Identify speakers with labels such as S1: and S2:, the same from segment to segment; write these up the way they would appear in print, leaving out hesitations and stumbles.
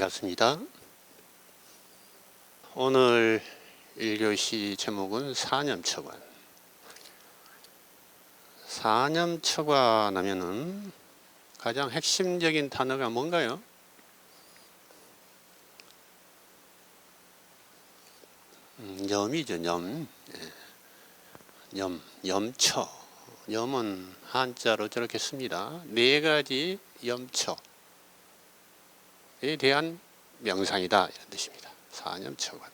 S1: 반갑습니다. 오늘 1교시 제목은 사념처관. 사념처관 하면은 가장 핵심적인 단어가 뭔가요? 염이죠, 염. 염처. 염은 한자로 저렇게 씁니다. 네 가지 염처에 대한 명상이다, 이런 뜻입니다. 사념처관.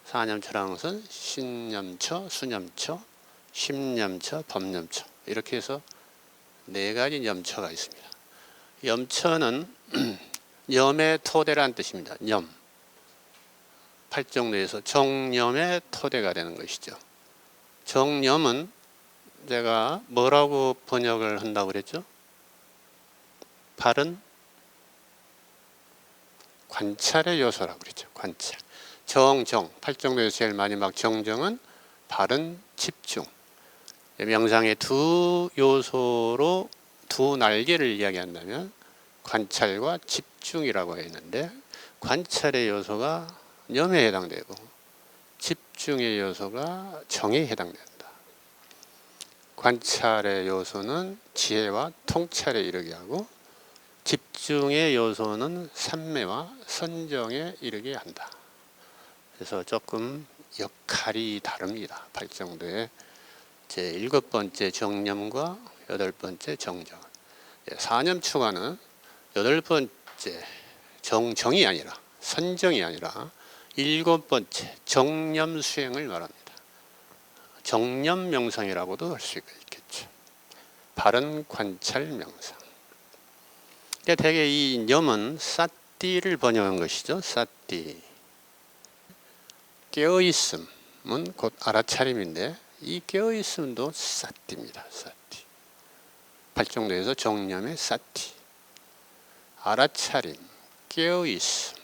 S1: 사념처라는 것은 신념처, 수념처, 심념처, 법념처, 이렇게 해서 네 가지 염처가 있습니다. 염처는 염의 토대라는 뜻입니다. 염. 팔정도에서 정염의 토대가 되는 것이죠. 정염은 제가 뭐라고 번역을 한다고 그랬죠? 바른 관찰의 요소라고 그랬죠. 관찰. 정정, 팔정도에서 제일 마지막 정정은 바른 집중. 명상의 두 요소로 두 날개를 이야기한다면 관찰과 집중이라고 했는데, 관찰의 요소가 염에 해당되고 집중의 요소가 정에 해당된다. 관찰의 요소는 지혜와 통찰에 이르게 하고, 집중의 요소는 삼매와 선정에 이르게 한다. 그래서 조금 역할이 다릅니다. 팔정도의 제 7번째 정념과 8번째 정정. 사념추가는 8번째 정정이 아니라, 선정이 아니라 7번째 정념 수행을 말합니다. 정념 명상이라고도 할 수 있겠죠. 바른 관찰 명상. 대개 이 염은 사띠를 번역한 것이죠. 사띠. 깨어있음은 곧 알아차림인데, 이 깨어있음도 사띠입니다. 사띠. 팔정도에서 정념의 사띠. 알아차림, 깨어있음,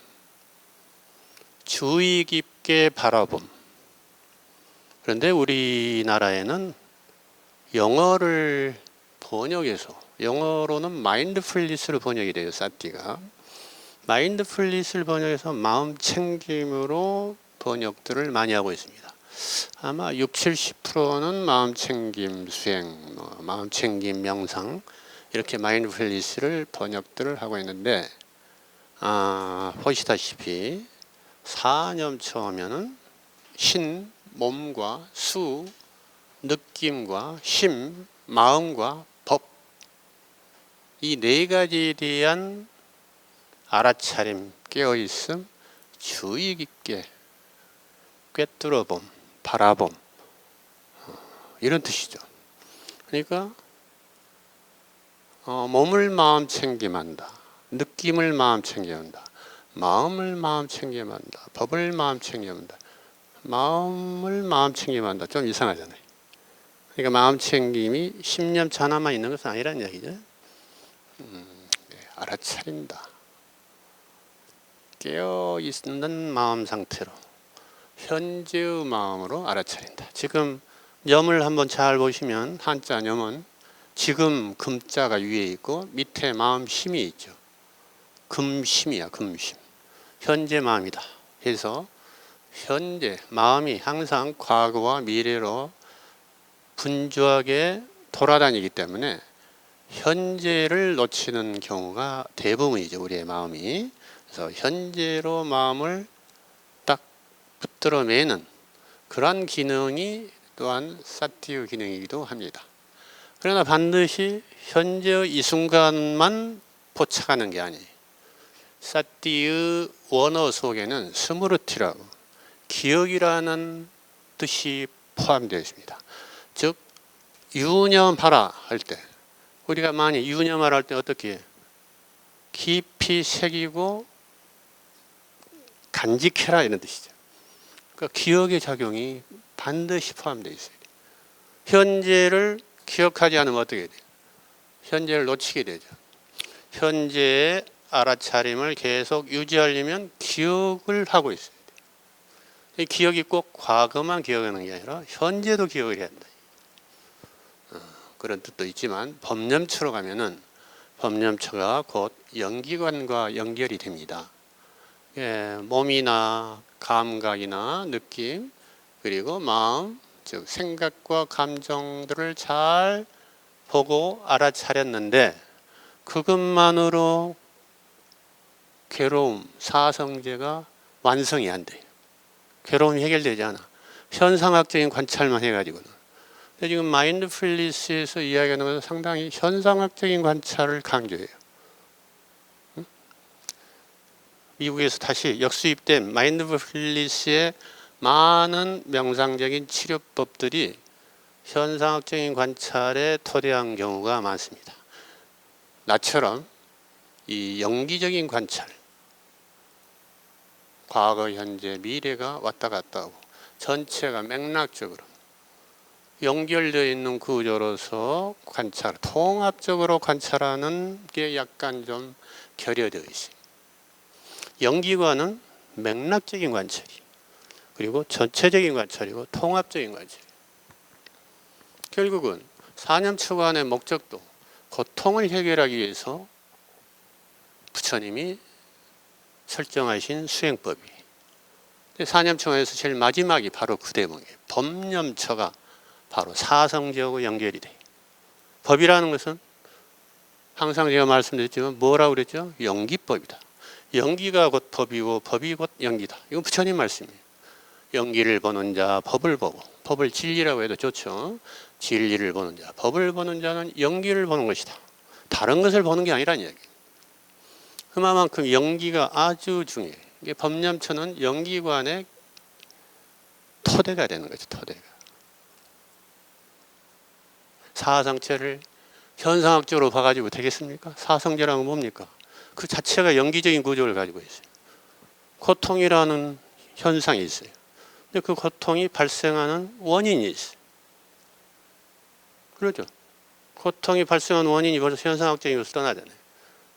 S1: 주의 깊게 바라봄. 그런데 우리나라에는 영어를 번역해서, 영어로는 마인드풀니스로 번역이 돼요. 사띠가 마인드풀니스를 번역해서 마음 챙김으로 번역들을 많이 하고 있습니다. 아마 60-70%는 마음 챙김 수행, 마음 챙김 명상, 이렇게 마인드풀니스를 번역들을 하고 있는데, 보시다시피 사념처 하면은 신, 몸과 수, 느낌과 심, 마음과 법, 이 네 가지에 대한 알아차림, 깨어있음, 주의 깊게 꿰뚫어봄, 바라봄, 이런 뜻이죠. 그러니까 몸을 마음 챙김한다, 느낌을 마음 챙김한다, 마음을 마음 챙김한다, 법을 마음 챙김한다, 마음을 마음 챙김한다. 좀 이상하잖아요. 그러니까 마음 챙김이 10년 하나만 있는 것은 아니라는 얘기죠. 알아차린다. 깨어있는 마음 상태로, 현재의 마음으로 알아차린다. 지금 염을 한번 잘 보시면, 한자 염은 지금 금자가 위에 있고 밑에 마음 심이 있죠. 금심이야, 금심. 현재 마음이다 해서, 현재 마음이 항상 과거와 미래로 분주하게 돌아다니기 때문에 현재를 놓치는 경우가 대부분이죠. 우리의 마음이. 그래서 현재로 마음을 딱 붙들어 매는 그러한 기능이 또한 사띠의 기능이기도 합니다. 그러나 반드시 현재의 이 순간만 포착하는 게 아니에요. 사띠의 원어 속에는 스무르티라고, 기억이라는 뜻이 포함되어 있습니다. 즉, 유념하라 할 때, 우리가 많이 유념하라 할 때 어떻게 해요? 깊이 새기고 간직해라, 이런 뜻이죠. 그러니까 기억의 작용이 반드시 포함되어 있어요. 현재를 기억하지 않으면 어떻게 돼요? 현재를 놓치게 되죠. 현재의 알아차림을 계속 유지하려면 기억을 하고 있어야 돼요. 이 기억이 꼭 과거만 기억하는 게 아니라 현재도 기억을 해야 한다. 그런 뜻도 있지만, 법념처로 가면은 법념처가 곧 연기관과 연결이 됩니다. 예, 몸이나 감각이나 느낌 그리고 마음, 즉 생각과 감정들을 잘 보고 알아차렸는데 그것만으로 괴로움, 사성제가 완성이 안 돼요. 괴로움이 해결되지 않아. 현상학적인 관찰만 해가지고는. 근데 지금 마인드풀리스에서 이야기하는 것은 상당히 현상학적인 관찰을 강조해요. 미국에서 다시 역수입된 마인드풀리스의 많은 명상적인 치료법들이 현상학적인 관찰에 토대한 경우가 많습니다. 나처럼 이 연기적인 관찰, 과거, 현재, 미래가 왔다 갔다 하고 전체가 맥락적으로 연결되어 있는 구조로서 관찰, 통합적으로 관찰하는 게 약간 좀 결여되어 있어요. 연기관은 맥락적인 관찰이 그리고 전체적인 관찰이고 통합적인 관찰. 결국은 사념처관의 목적도 고통을 해결하기 위해서 부처님이 설정하신 수행법이. 사념처관에서 제일 마지막이 바로 그 대목이에요. 법념처가 바로 사성제하고 연결이 돼. 법이라는 것은 항상 제가 말씀드렸지만 뭐라고 그랬죠? 연기법이다. 연기가 곧 법이고 법이 곧 연기다. 이건 부처님 말씀이에요. 연기를 보는 자 법을 보고, 법을 진리라고 해도 좋죠. 진리를 보는 자, 법을 보는 자는 연기를 보는 것이다. 다른 것을 보는 게 아니라는 이야기예요. 그만큼 연기가 아주 중요해요. 이게 법념처는 연기관의 토대가 되는 거죠. 토대가. 사성체를 현상학적으로 봐가지고 되겠습니까? 사성제라는 건 뭡니까? 그 자체가 연기적인 구조를 가지고 있어요. 고통이라는 현상이 있어요. 근데 그 고통이 발생하는 원인이 있어요. 그렇죠? 고통이 발생하는 원인이 벌써 현상학적인 것을 떠나잖아요.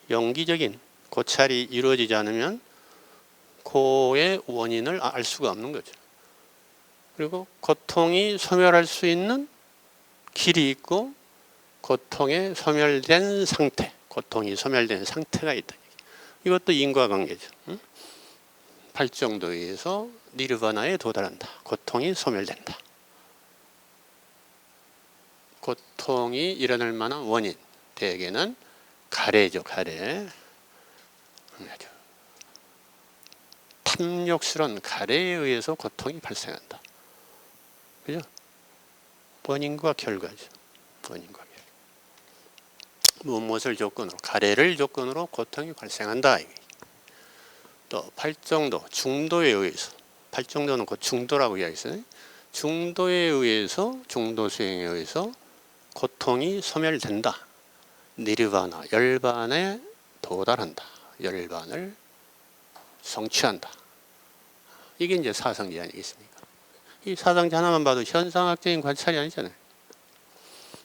S1: 연기적인 고찰이 이루어지지 않으면 고의 원인을 알 수가 없는 거죠. 그리고 고통이 소멸할 수 있는 길이 있고 고통에 소멸된 상태, 고통이 소멸된 상태가 있다. 이것도 인과관계죠. 발정도에 의해서 니르바나에 도달한다. 고통이 소멸된다. 고통이 일어날 만한 원인, 대개는 가래죠. 가래. 탐욕스러운 가래에 의해서 고통이 발생한다. 그죠? 원인과 결과죠. 원인과 결과. 무엇을 조건으로, 가래를 조건으로 고통이 발생한다. 또 팔정도, 중도에 의해서, 팔정도는 곧 중도라고 이야기했어요. 중도에 의해서, 중도 수행에 의해서 고통이 소멸된다. 니르바나, 열반에 도달한다. 열반을 성취한다. 이게 이제 사성제 아니겠습니까? 이 사성제 하나만 봐도 현상학적인 관찰이 아니잖아요.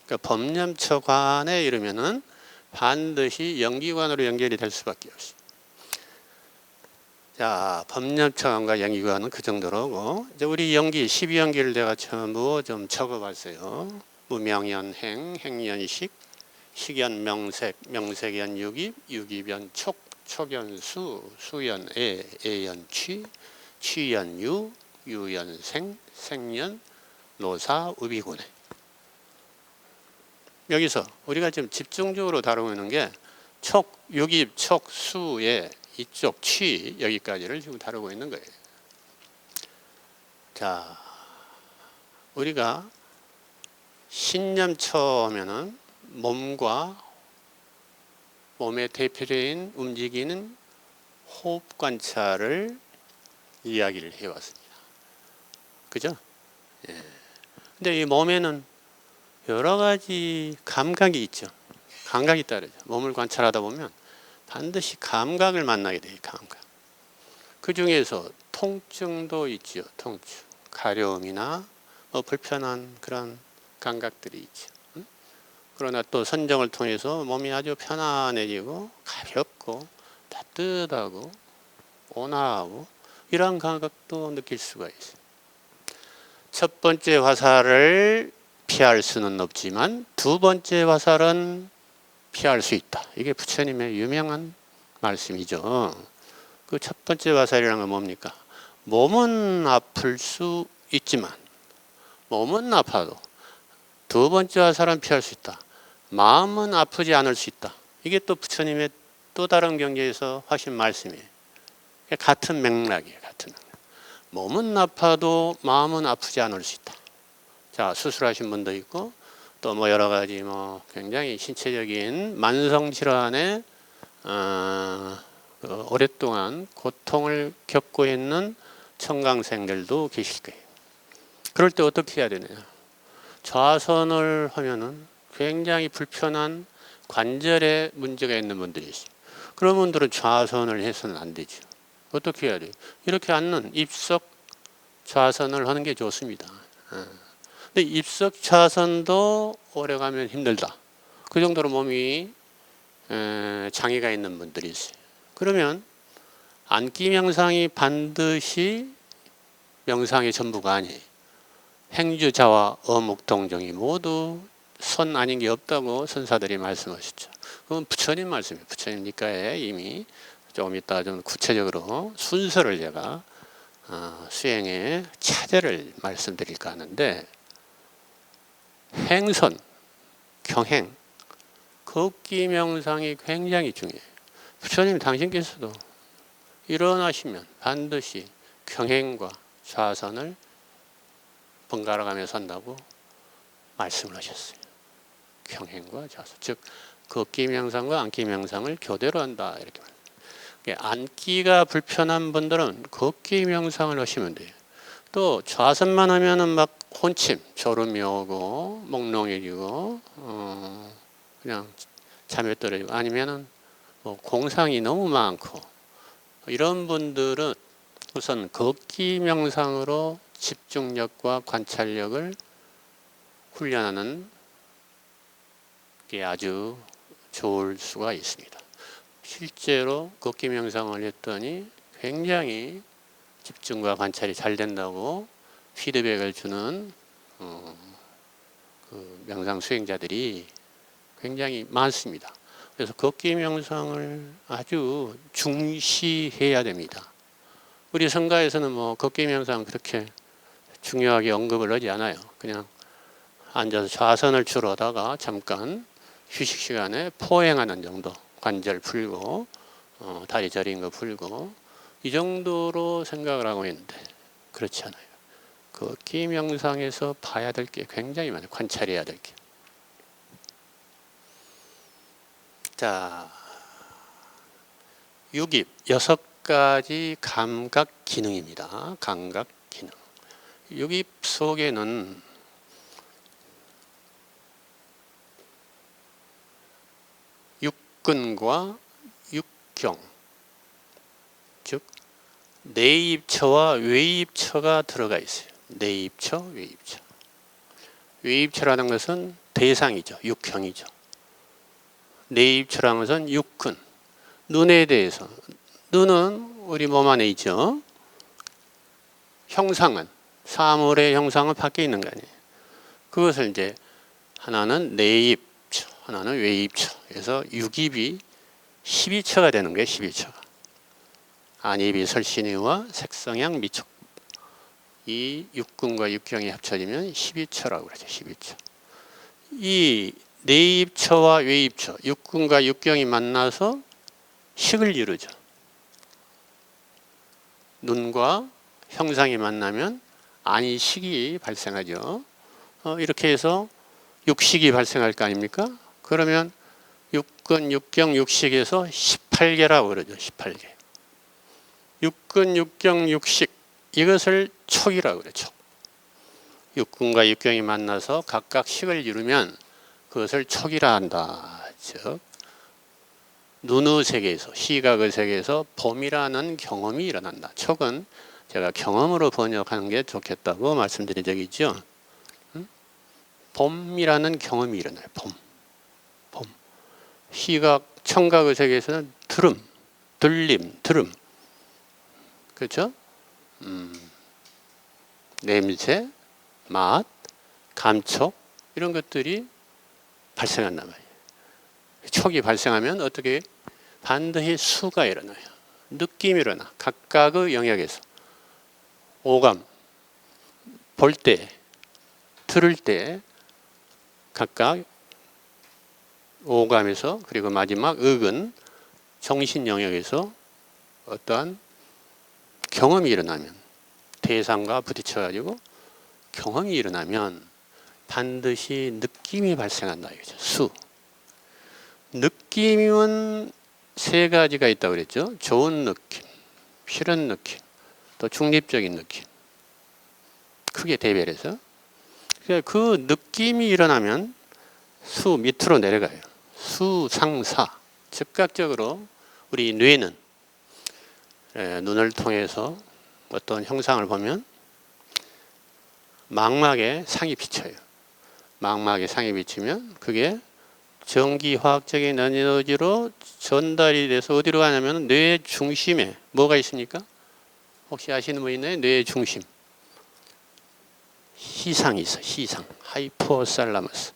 S1: 그러니까 법념처관에 이르면은 반드시 연기관으로 연결이 될 수밖에 없어요. 자, 법념처관과 연기관은 그 정도로고, 이제 우리 연기, 12연기를 내가 전부 좀 적어봤어요. 무명연 행, 행연식, 식연 명색, 명색연 유깁, 유깁연 촉, 촉연 수, 수연 애, 애연 취, 취연 유, 유연 생, 생연 노사 우비군에. 여기서 우리가 지금 집중적으로 다루고 있는 게 촉, 유깁, 촉, 수의 이쪽 취 여기까지를 지금 다루고 있는 거예요. 자, 우리가 신념처 하면은 몸과 몸의 대표적인 움직이는 호흡 관찰을 이야기를 해왔습니다. 그죠? 예. 근데 이 몸에는 여러 가지 감각이 있죠. 감각이 따르죠. 몸을 관찰하다 보면 반드시 감각을 만나게 돼요. 감각. 그 중에서 통증도 있죠. 통증. 가려움이나 불편한 그런 감각들이 있죠. 그러나 또 선정을 통해서 몸이 아주 편안해지고 가볍고 따뜻하고 온화하고 이러한 감각도 느낄 수가 있어요. 첫 번째 화살을 피할 수는 없지만 두 번째 화살은 피할 수 있다. 이게 부처님의 유명한 말씀이죠. 그 첫 번째 화살이라는 건 뭡니까? 몸은 아플 수 있지만 몸은 아파도 두 번째 화살은 피할 수 있다. 마음은 아프지 않을 수 있다. 이게 또 부처님의 또 다른 경계에서 하신 말씀이에요. 같은 맥락이에요. 같은 맥락. 몸은 아파도 마음은 아프지 않을 수 있다. 자, 수술하신 분도 있고 또 뭐 여러 가지 뭐 굉장히 신체적인 만성 질환에 오랫동안 고통을 겪고 있는 청강생들도 계실 거예요. 그럴 때 어떻게 해야 되느냐? 좌선을 하면은 굉장히 불편한 관절에 문제가 있는 분들이 있어요. 그런 분들은 좌선을 해서는 안 되죠. 어떻게 해야 돼요? 이렇게 앉는 입석 좌선을 하는 게 좋습니다. 근데 입석 좌선도 오래가면 힘들다. 그 정도로 몸이 장애가 있는 분들이 있어요. 그러면 앉기 명상이 반드시 명상의 전부가 아니에요. 행주자와 어묵동정이 모두 선 아닌 게 없다고 선사들이 말씀하셨죠. 그건 부처님 말씀이에요. 부처님 니까에 이미 조금 이따 좀 구체적으로 순서를 제가 수행의 차제를 말씀드릴까 하는데, 행선, 경행, 걷기 명상이 굉장히 중요해요. 부처님 당신께서도 일어나시면 반드시 경행과 좌선을 번갈아 가면서 한다고 말씀을 하셨어요. 경행과 좌선, 즉 걷기 명상과 앉기 명상을 교대로 한다, 이렇게 말해요. 앉기가 불편한 분들은 걷기 명상을 하시면 돼요. 또 좌선만 하면은 막 혼침, 졸음이 오고 몽롱해지고 그냥 잠에 떨어지고, 아니면은 뭐 공상이 너무 많고, 이런 분들은 우선 걷기 명상으로 집중력과 관찰력을 훈련하는 게 아주 좋을 수가 있습니다. 실제로 걷기 명상을 했더니 굉장히 집중과 관찰이 잘 된다고 피드백을 주는 그 명상 수행자들이 굉장히 많습니다. 그래서 걷기 명상을 아주 중시해야 됩니다. 우리 성가에서는 뭐 걷기 명상 그렇게 중요하게 언급을 하지 않아요. 그냥 앉아서 좌선을 주로 하다가 잠깐 휴식 시간에 포행하는 정도, 관절 풀고 다리 저린 거 풀고, 이 정도로 생각을 하고 있는데 그렇지 않아요. 걷기 명상에서 봐야 될 게 굉장히 많아요. 관찰해야 될 게. 자, 육입 6가지 감각 기능입니다. 감각 기능. 육입 속에는 육근과 육경, 즉 내입처와 외입처가 들어가 있어요. 내입처, 외입처. 외입처라는 것은 대상이죠. 육형이죠. 내입처라는 것은 육근, 눈에 대해서. 눈은 우리 몸 안에 있죠. 형상은, 사물의 형상은 밖에 있는 거 아니에요. 그것을 이제 하나는 내입처, 하나는 외입처. 그래서 육입이 12처가 되는 거예요. 12처가. 안입이 설신이와 색성향 미촉. 이 육근과 육경이 합쳐지면 12처라고 그러죠. 12처. 이 내입처와 외입처, 육근과 육경이 만나서 식을 이루죠. 눈과 형상이 만나면 안식이 발생하죠. 이렇게 해서 육식이 발생할 거 아닙니까? 그러면 육근, 육경, 육식에서 18개라고 그러죠. 18개. 육근, 육경, 육식, 이것을 촉이라고 그래요. 촉. 육근과 육경이 만나서 각각 식을 이루면 그것을 촉이라 한다. 즉 눈의 세계에서, 시각의 세계에서 봄이라는 경험이 일어난다. 촉은 제가 경험으로 번역하는 게 좋겠다고 말씀드린 적이 있죠. 봄이라는 경험이 일어나요. 봄. 시각, 청각의 세계에서는 들음, 들림, 들음. 그렇죠? 냄새, 맛, 감촉, 이런 것들이 발생한단 말이에요. 촉이 발생하면 어떻게 반드시 수가 일어나요. 느낌이 일어나. 각각의 영역에서 오감, 볼 때, 들을 때 각각 오감에서 그리고 마지막 의근, 정신 영역에서 어떠한 경험이 일어나면 대상과 부딪혀가지고 경험이 일어나면 반드시 느낌이 발생한다 이거죠. 수. 느낌은 세 가지가 있다고 그랬죠. 좋은 느낌, 싫은 느낌, 또 중립적인 느낌. 크게 대별해서. 그 느낌이 일어나면 수 밑으로 내려가요. 수, 상, 사. 즉각적으로 우리 뇌는 눈을 통해서 어떤 형상을 보면 망막에 상이 비쳐요. 망막에 상이 비치면 그게 전기화학적인 에너지로 전달이 돼서 어디로 가냐면 뇌 중심에 뭐가 있습니까? 혹시 아시는 분 있나요? 뇌 중심. 희상이 있어. 희상. 하이포살라머스.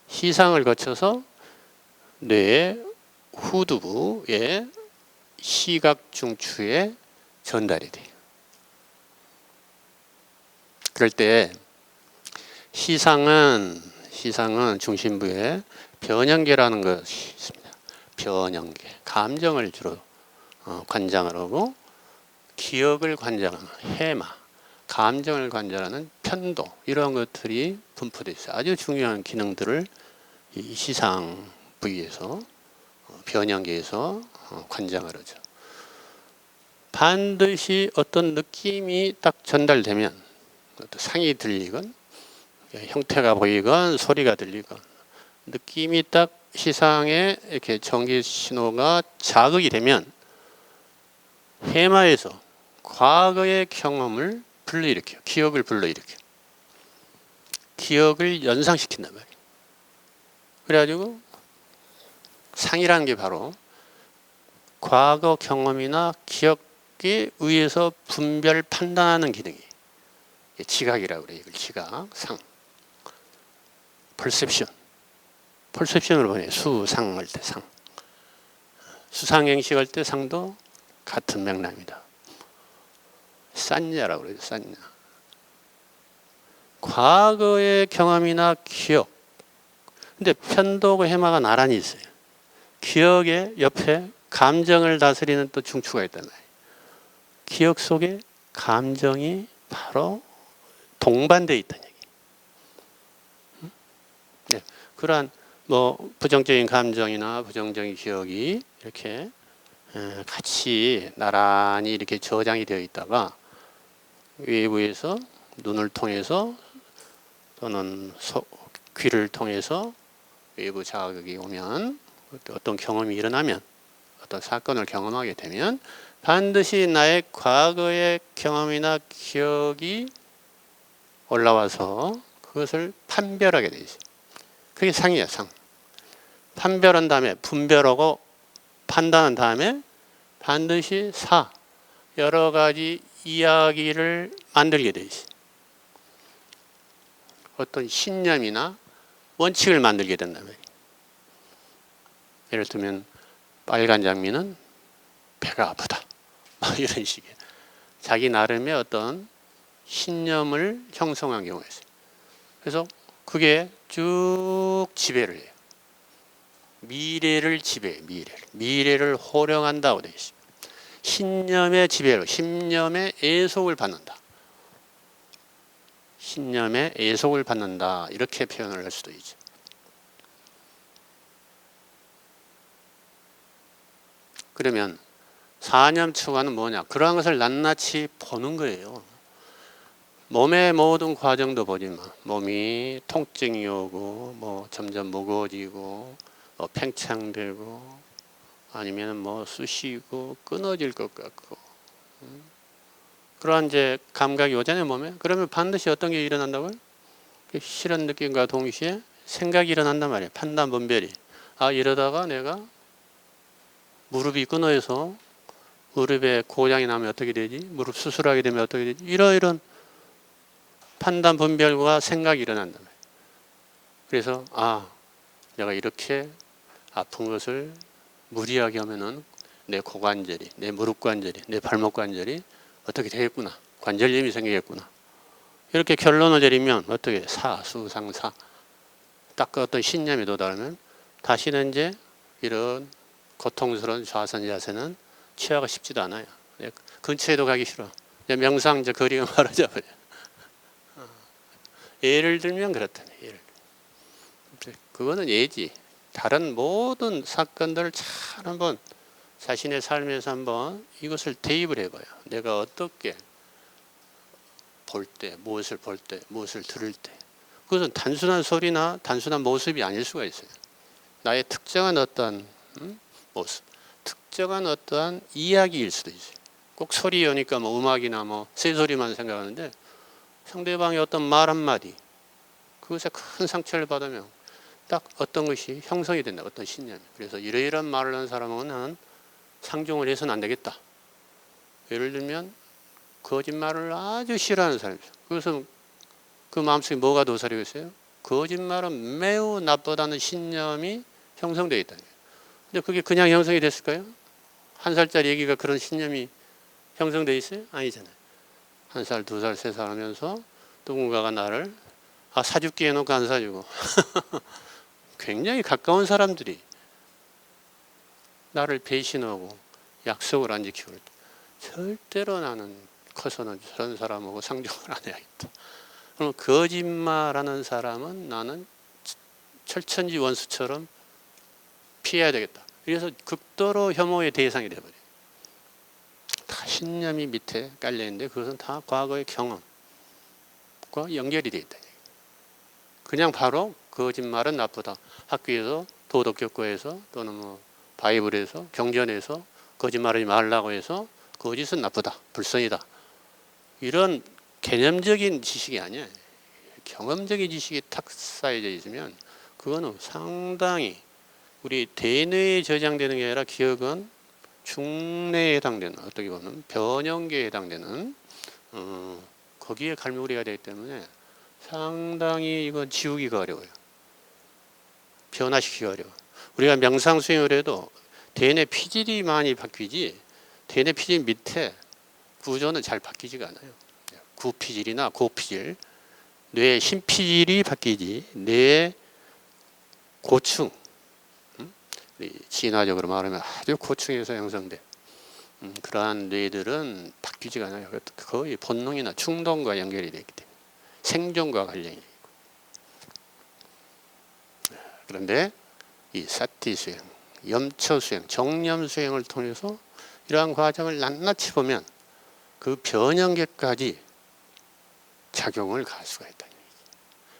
S1: 희상을 거쳐서 뇌의 후두부의 시각중추에 전달이 돼요. 그럴 때 시상은 중심부에 변형계라는 것이 있습니다. 변형계. 감정을 주로 관장을 하고 기억을 관장하는 해마, 감정을 관장하는 편도 이런 것들이 분포되어 있어요. 아주 중요한 기능들을 이 시상 부위에서 변형계에서 관장을 하죠. 반드시 어떤 느낌이 딱 전달되면 어떤 상이 들리건 형태가 보이건 소리가 들리건 느낌이 딱 시상에 이렇게 전기 신호가 자극이 되면 해마에서 과거의 경험을 불러일으켜요. 기억을 불러일으켜요. 기억을 연상시킨단 말이에요. 그래가지고 상이라는 게 바로 과거 경험이나 기억에 의해서 분별 판단하는 기능이에요. 지각이라고 그래요. 이걸 지각, 상. 퍼셉션으로 보내요. 수상 할 때 상. 수상행식 할 때 상도 같은 맥락입니다. 싼냐라고 그래요. 싼냐. 과거의 경험이나 기억. 근데 편도고 해마가 나란히 있어요. 기억의 옆에 감정을 다스리는 또 중추가 있단 말이에요. 기억 속에 감정이 바로 동반되어 있다는 얘기. 네, 그러한 부정적인 감정이나 부정적인 기억이 이렇게 같이 나란히 이렇게 저장이 되어 있다가 외부에서 눈을 통해서 또는 귀를 통해서 외부 자극이 오면 어떤 경험이 일어나면 어떤 사건을 경험하게 되면 반드시 나의 과거의 경험이나 기억이 올라와서 그것을 판별하게 돼 있어요. 그게 상이에요. 상. 판별한 다음에 분별하고 판단한 다음에 반드시 사. 여러 가지 이야기를 만들게 돼 있어요. 어떤 신념이나 원칙을 만들게 된다면 예를 들면 빨간 장미는 배가 아프다. 이런 식의 자기 나름의 어떤 신념을 형성한 경우가 있어요. 그래서 그게 쭉 지배를 해요. 미래를 지배해요. 미래를 호령한다고 되어 있어요. 신념의 지배로 신념의 애속을 받는다. 신념의 애속을 받는다. 이렇게 표현을 할 수도 있죠. 그러면 사념추가는 뭐냐? 그러한 것을 낱낱이 보는 거예요. 몸의 모든 과정도 보지 마. 몸이 통증이 오고 점점 무거워지고 팽창되고 아니면 쑤시고 끊어질 것 같고 그러한 이제 감각이 오잖아요 몸에. 그러면 반드시 어떤 게 일어난다고요? 싫은 느낌과 동시에 생각이 일어난단 말이에요. 판단 분별이. 이러다가 내가 무릎이 끊어져서 무릎에 고장이 나면 어떻게 되지? 무릎 수술하게 되면 어떻게 되지? 이런 판단 분별과 생각이 일어난단 말이에요. 그래서 내가 이렇게 아픈 것을 무리하게 하면은 내 고관절이, 내 무릎 관절이, 내 발목 관절이 어떻게 되겠구나. 관절염이 생기겠구나. 이렇게 결론을 내리면 어떻게 사수상사 딱 그 어떤 신념에 도달하면 다시는 이제 이런 고통스러운 좌선 자세는 취하고 싶지도 않아요. 근처에도 가기 싫어. 명상 이제 거리가 멀어져 버려. 예를 들면 그렇다네. 예를 들면. 그거는 예지. 다른 모든 사건들을 잘 한번 자신의 삶에서 한번 이것을 대입을 해봐요. 내가 어떻게 볼 때, 무엇을 볼 때, 무엇을 들을 때. 그것은 단순한 소리나 단순한 모습이 아닐 수가 있어요. 나의 특정한 어떤 모습, 특정한 어떠한 이야기일 수도 있어요. 꼭 소리 오니까 뭐 음악이나 뭐 새소리만 생각하는데 상대방의 어떤 말 한마디, 그것에 큰 상처를 받으면 딱 어떤 것이 형성이 된다. 어떤 신념이. 그래서 이러이러한 말을 하는 사람은 나는 상종을 해서는 안 되겠다. 예를 들면 거짓말을 아주 싫어하는 사람이죠. 그래서 그 마음속에 뭐가 도사리고 있어요? 거짓말은 매우 나쁘다는 신념이 형성되어 있다는 거예요. 근데 그게 그냥 형성이 됐을까요? 한 살짜리 얘기가 그런 신념이 형성되어 있어요? 아니잖아요. 한 살, 두 살, 세 살 하면서 누군가가 나를 사줄게 해놓고 안 사주고 굉장히 가까운 사람들이 나를 배신하고 약속을 안 지키고 절대로 나는 커서는 저런 사람하고 상종을 안 해야겠다. 그럼 거짓말하는 사람은 나는 철천지 원수처럼 피해야 되겠다. 그래서 극도로 혐오의 대상이 되어버려요. 다 신념이 밑에 깔려있는데 그것은 다 과거의 경험과 연결이 되어 있다. 그냥 바로 거짓말은 나쁘다. 학교에서 도덕교과에서 또는 뭐 바이블에서 경전에서 거짓말하지 말라고 해서 거짓은 나쁘다. 불선이다. 이런 개념적인 지식이 아니야. 경험적인 지식이 탁 쌓여져 있으면 그거는 상당히 우리 대뇌에 저장되는 게 아니라 기억은 중뇌에 해당되는 어떻게 보면 변형계에 해당되는 거기에 갈무리가 되기 때문에 상당히 이건 지우기가 어려워요. 변화시키기가 어려워. 우리가 명상 수행을 해도 대뇌 피질이 많이 바뀌지 대뇌 피질 밑에 구조는 잘 바뀌지가 않아요. 구피질이나 고피질, 뇌의 심피질이 바뀌지 뇌의 고층, 진화적으로 말하면 아주 고층에서 형성된 그러한 뇌들은 바뀌지가 않아요. 거의 본능이나 충동과 연결이 되기 때문에 생존과 관련이 있고. 그런데 이 사티 수행, 염처 수행, 정념 수행을 통해서 이러한 과정을 낱낱이 보면 그 변형계까지 작용을 가할 수가 있다.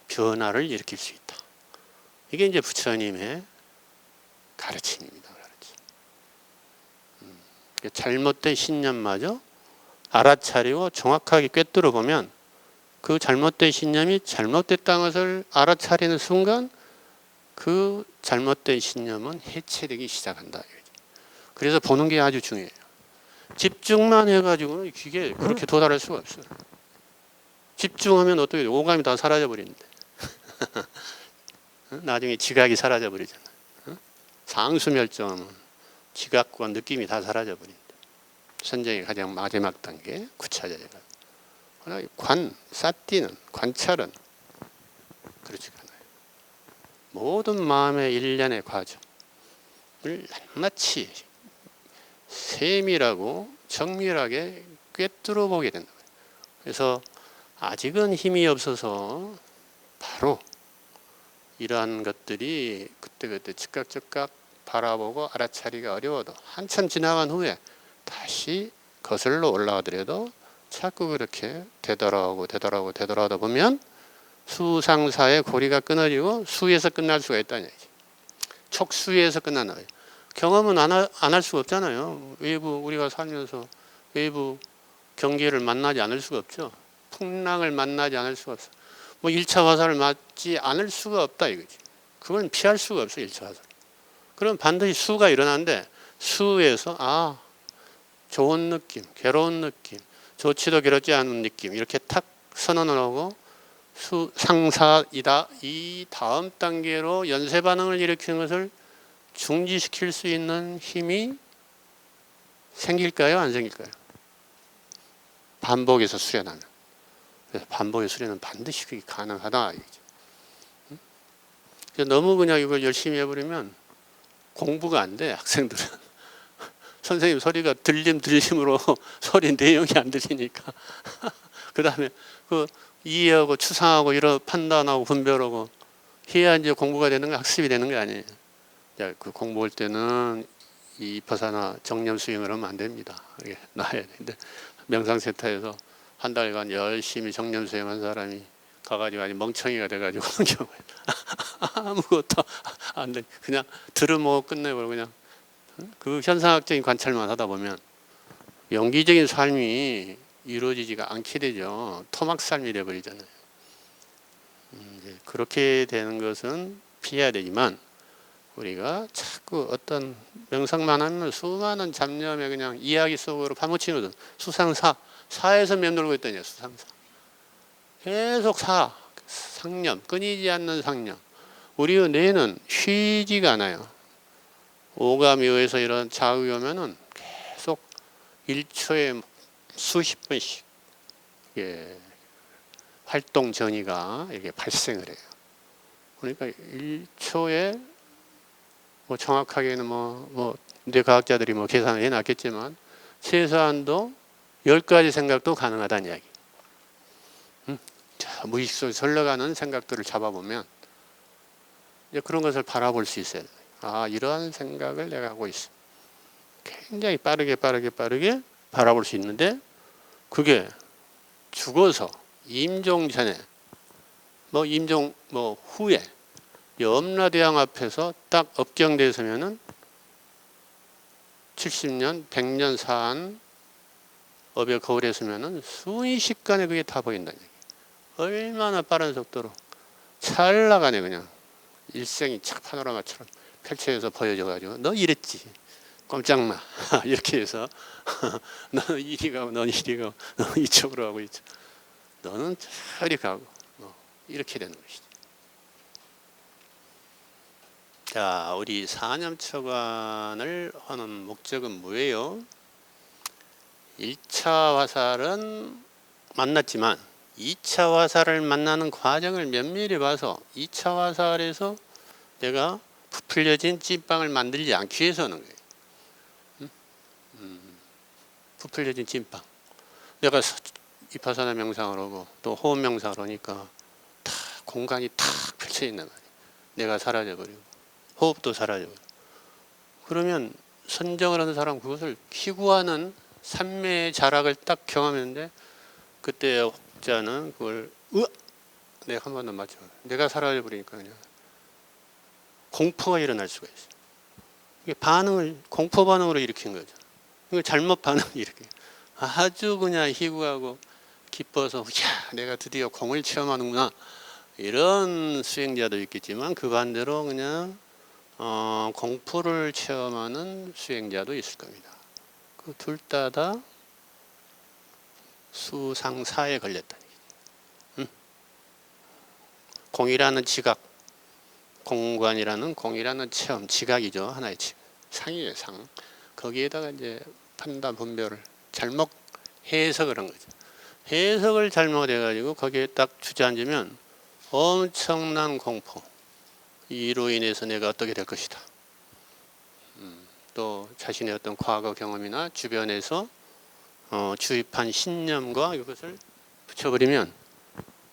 S1: 변화를 일으킬 수 있다. 이게 이제 부처님의 가르침입니다. 잘못된 신념마저 알아차리고 정확하게 꿰뚫어 보면 그 잘못된 신념이 잘못됐다는 것을 알아차리는 순간 그 잘못된 신념은 해체되기 시작한다. 그래서 보는 게 아주 중요해요. 집중만 해가지고는 이게 그렇게 도달할 수가 없어요. 집중하면 어떻게 돼요? 오감이 다 사라져 버리는데 나중에 지각이 사라져 버리잖아요. 상수멸종하면 지각과 느낌이 다 사라져 버린다. 선정의 가장 마지막 단계 9차제가. 그러나 사띠는 관찰은 그렇지 않아요. 모든 마음의 일련의 과정을 낱낱이 세밀하고 정밀하게 꿰뚫어 보게 된다. 그래서 아직은 힘이 없어서 바로 이러한 것들이 그때그때 즉각 바라보고 알아차리기가 어려워도 한참 지나간 후에 다시 거슬러 올라가더라도 자꾸 그렇게 되돌아오다 보면 수상사의 고리가 끊어지고 수에서 끝날 수가 있다는 얘기죠. 촉수에서 끝나는 거예요. 경험은 안 할 수가 없잖아요. 외부 우리가 살면서 외부 경계를 만나지 않을 수가 없죠. 풍랑을 만나지 않을 수가 없어. 뭐 1차 화살을 맞지 않을 수가 없다 이거지. 그건 피할 수가 없어 1차 화살. 그럼 반드시 수가 일어나는데 수에서 좋은 느낌, 괴로운 느낌, 좋지도 괴롭지 않은 느낌 이렇게 탁 선언을 하고 수 상사이다 이 다음 단계로 연쇄 반응을 일으키는 것을 중지시킬 수 있는 힘이 생길까요? 안 생길까요? 반복해서 수련하면. 그래서 반복의 수련은 반드시 그게 가능하다. 너무 그냥 이걸 열심히 해버리면 공부가 안 돼, 학생들은. 선생님 소리가 들림으로 소리 내용이 안 들리니까. 그 다음에 그 이해하고 추상하고 이런 판단하고 분별하고 해야 이제 공부가 되는 거, 학습이 되는 게 아니에요. 그 공부할 때는 이 vipassana 정념 수행을 하면 안 됩니다. 이게 놔야 되는데 명상센터에서 한 달간 열심히 정념 수행한 사람이 가가지고 아니 멍청이가 돼가지고 그런 경우에 아무것도 안 돼. 그냥 들으면 끝내버려. 그냥 그 현상학적인 관찰만 하다 보면 영기적인 삶이 이루어지지가 않게 되죠. 토막 삶이 되어버리잖아요. 그렇게 되는 것은 피해야 되지만 우리가 자꾸 어떤 명상만 하면 수많은 잡념에 그냥 이야기 속으로 파묻히거든. 사에서 맴돌고 있다냐. 수상사 계속 상념, 끊이지 않는 상념. 우리의 뇌는 쉬지가 않아요. 오감에 의해서 이런 자극이 오면은 계속 1초에 수십 번씩 활동 전이가 이렇게 발생을 해요. 그러니까 1초에 뭐 정확하게는 뇌 과학자들이 계산을 해놨겠지만 최소한도 10가지 생각도 가능하다는 이야기. 자, 무의식 속에 흘러가는 생각들을 잡아보면 이제 그런 것을 바라볼 수 있어요. 아, 이러한 생각을 내가 하고 있어. 굉장히 빠르게 바라볼 수 있는데 그게 죽어서 임종 전에 임종 후에 염라대왕 앞에서 딱 업경대에 서면은 70년, 100년 산 업의 거울에 서면은 순식간에 그게 다 보인다는 얘기. 얼마나 빠른 속도로 찰나간에 그냥 일생이 착 파노라마처럼 펼쳐져서 보여져가지고 너 이랬지. 꼼짝마. 이렇게 해서 너는 이리 가고 너는 이리 가고 너는 이쪽으로 가고 이쪽. 너는 저리 가고 이렇게 되는 것이죠. 자, 우리 사념처관을 하는 목적은 뭐예요? 1차 화살은 만났지만 2차 화살을 만나는 과정을 면밀히 봐서 2차 화살에서 내가 부풀려진 찐빵을 만들지 않기 위해서 하는 거예요. 부풀려진 찐빵. 내가 vipassana 명상을 하고 또 호흡 명상을 하니까 다 공간이 탁 펼쳐 있는 말이에요. 내가 사라져버리고 호흡도 사라져버리고. 그러면 선정을 하는 사람 그것을 희구하는 삼매의 자락을 딱 경험했는데 그때 혹자는 그걸 내가 한 번 더 맞춰. 내가 사라져버리니까 그냥 공포가 일어날 수가 있어요. 이게 공포 반응으로 일으킨 거죠. 이거 잘못 반응을 일으켜. 아주 그냥 희구하고 기뻐서 야, 내가 드디어 공을 체험하는구나. 이런 수행자도 있겠지만 그 반대로 그냥 공포를 체험하는 수행자도 있을 겁니다. 그 둘 다 수상사에 걸렸다는 얘기죠. 공이라는 지각, 공관이라는 공이라는 체험, 지각이죠. 하나의 상이에요, 상. 거기에다가 이제 판단, 분별을 잘못 해석을 한 거죠. 해석을 잘못해가지고 거기에 딱 주저앉으면 엄청난 공포. 이로 인해서 내가 어떻게 될 것이다. 또 자신의 어떤 과거 경험이나 주변에서 주입한 신념과 이것을 붙여버리면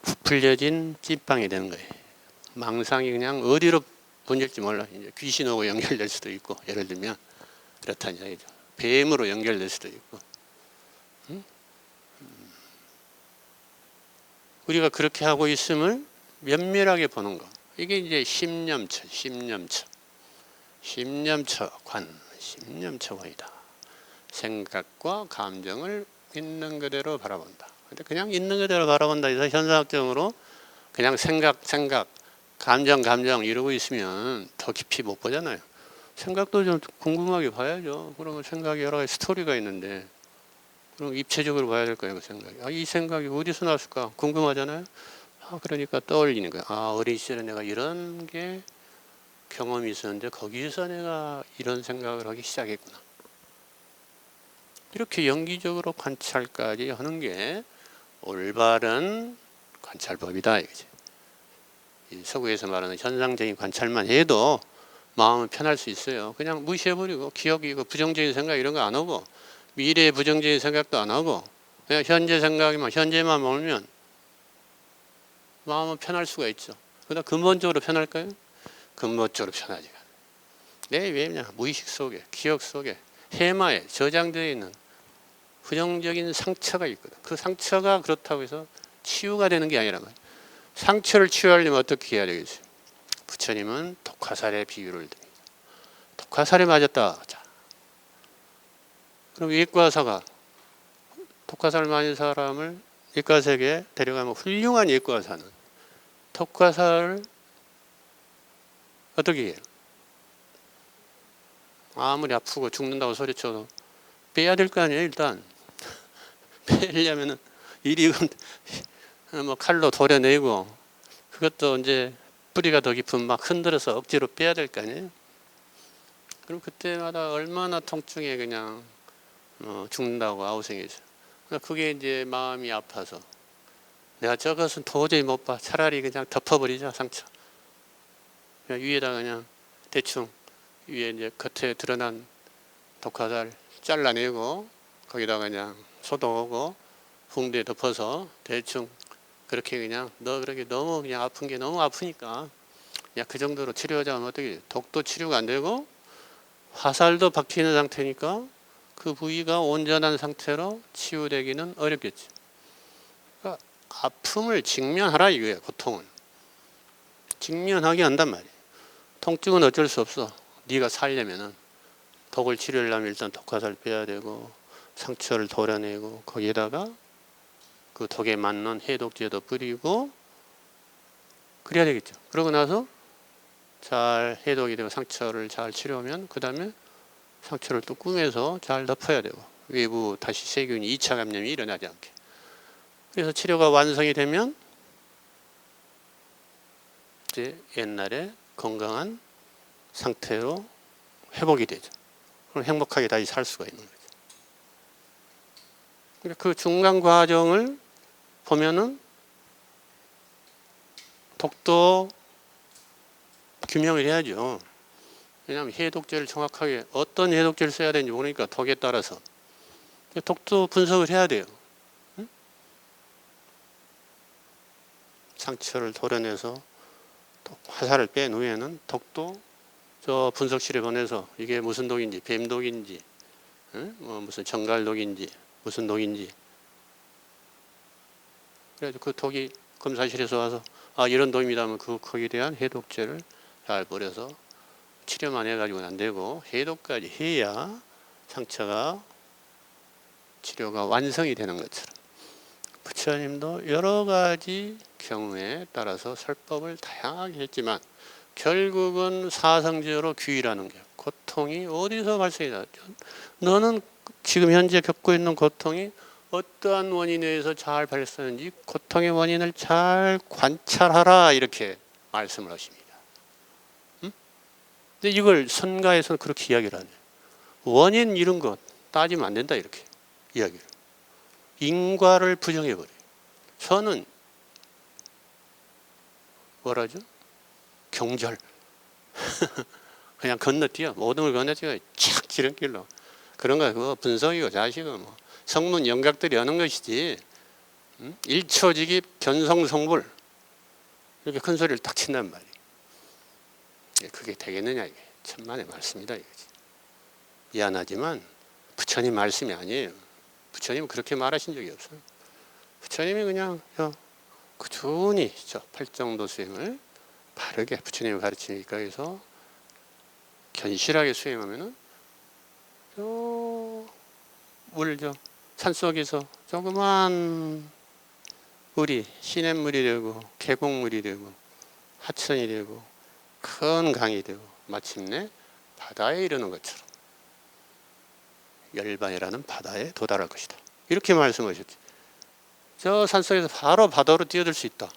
S1: 부풀려진 찐빵이 되는 거예요. 망상이 그냥 어디로 번질지 몰라. 이제 귀신하고 연결될 수도 있고, 예를 들면 그렇다는 이야기죠. 뱀으로 연결될 수도 있고. 우리가 그렇게 하고 있음을 면밀하게 보는 거. 이게 이제 심념처관이다. 생각과 감정을 있는 그대로 바라본다. 근데 그냥 있는 그대로 바라본다 해서 현상학적으로 그냥 생각, 감정 이러고 있으면 더 깊이 못 보잖아요. 생각도 좀 궁금하게 봐야죠. 그러면 생각이 여러 가지 스토리가 있는데 그럼 입체적으로 봐야 될 거예요. 그 생각이. 이 생각이 어디서 나왔을까 궁금하잖아요. 그러니까 떠올리는 거예요. 어린 시절에 내가 이런 게 경험이 있었는데 거기서 내가 이런 생각을 하기 시작했구나. 이렇게 연기적으로 관찰까지 하는 게 올바른 관찰법이다 이거지. 이 서구에서 말하는 현상적인 관찰만 해도 마음은 편할 수 있어요. 그냥 무시해버리고 기억이고 부정적인 생각 이런 거 안 하고 미래의 부정적인 생각도 안 하고 그냥 현재 생각이만 현재만 몰면 마음은 편할 수가 있죠. 그러나 근본적으로 편할까요? 근본적으로 편하지가 않아요. 내 왜냐 무의식 속에 기억 속에 해마에 저장되어 있는 부정적인 상처가 있거든. 그 상처가 그렇다고 해서 치유가 되는 게 아니란 말이에요. 상처를 치유하려면 어떻게 해야 되겠어요? 부처님은 독화살의 비유를 듭니다. 독화살에 맞았다. 자, 그럼 예과사가 독화살 맞은 사람을 예과석에 데려가면 훌륭한 예과사는 독화살을 어떻게 해요? 아무리 아프고 죽는다고 소리쳐도 빼야 될 거 아니에요. 일단 빼려면은 이리건 뭐 칼로 도려내고 그것도 이제 뿌리가 더 깊은 막 흔들어서 억지로 빼야 될 거 아니에요. 그럼 그때마다 얼마나 통증에 그냥 죽는다고 아우성이죠. 그게 이제 마음이 아파서 내가 저것은 도저히 못 봐. 차라리 그냥 덮어버리자 상처. 그냥 위에다 그냥 대충 위에 이제 겉에 드러난 독화살 잘라내고 거기다 그냥 소독하고 붕대에 덮어서 대충 그렇게 그냥 너 그렇게 너무 그냥 아픈 게 너무 아프니까 그냥 그 정도로 치료하자면 어떻게 독도 치료가 안 되고 화살도 박히는 상태니까 그 부위가 온전한 상태로 치유되기는 어렵겠지. 그러니까 아픔을 직면하라 이거예요. 고통은 직면하게 한단 말이에요. 통증은 어쩔 수 없어. 네가 살려면은 독을 치료하려면 일단 독화살 빼야 되고 상처를 도려내고 거기에다가 그 독에 맞는 해독제도 뿌리고 그래야 되겠죠. 그러고 나서 잘 해독이 되고 상처를 잘 치료하면 그 다음에 상처를 또 꾸며서 잘 덮어야 되고 외부 다시 세균이 2차 감염이 일어나지 않게. 그래서 치료가 완성이 되면 이제 옛날에 건강한 상태로 회복이 되죠. 그럼 행복하게 다시 살 수가 있는 거죠. 그러니까 그 중간 과정을 보면은 독도 규명을 해야죠. 왜냐하면 해독제를 정확하게 어떤 해독제를 써야 되는지 모르니까 독에 따라서 독도 분석을 해야 돼요. 응? 상처를 도려내서 화살을 뺀 후에는 독도 저 분석실에 보내서 이게 무슨 독인지 뱀독인지 응? 뭐 무슨 정갈독인지 무슨 독인지 그래서 그 독이 검사실에서 와서 아 이런 독입니다 하면 거기에 대한 해독제를 잘 뿌려서 치료만 해가지고는 안 되고 해독까지 해야 상처가 치료가 완성이 되는 것처럼 부처님도 여러 가지 경우에 따라서 설법을 다양하게 했지만 결국은 사성제로 규율하는 게 고통이 어디서 발생이 났죠? 너는 지금 현재 겪고 있는 고통이 어떠한 원인에 의해서 잘 발생하는지 고통의 원인을 잘 관찰하라 이렇게 말씀을 하십니다. 근데 이걸 선가에서는 그렇게 이야기를 하네요. 원인 이런 거 따지면 안 된다 이렇게 이야기를. 인과를 부정해버려요. 저는 뭐라죠? 경절. 그냥 건너뛰어. 모든 걸 건너뛰어. 착 지름길로. 그런 거 그거 분석이고 자식은 뭐 성문 영각들이 하는 것이지. 일초직입 견성성불. 이렇게 큰 소리를 딱 친단 말이에요. 그게 되겠느냐 이게. 천만의 말씀이다 이거지. 미안하지만 부처님 말씀이 아니에요. 부처님은 그렇게 말하신 적이 없어요. 부처님이 그냥 꾸준히 저 팔정도 수행을 바르게 부처님이 가르치니까 해서 견실하게 수행하면은 산속에서 조그만 물이 시냇물이 되고 계곡물이 되고 하천이 되고 큰 강이 되고 마침내 바다에 이르는 것처럼 열반이라는 바다에 도달할 것이다. 이렇게 말씀하셨지. 저 산속에서 바로 바다로 뛰어들 수 있다.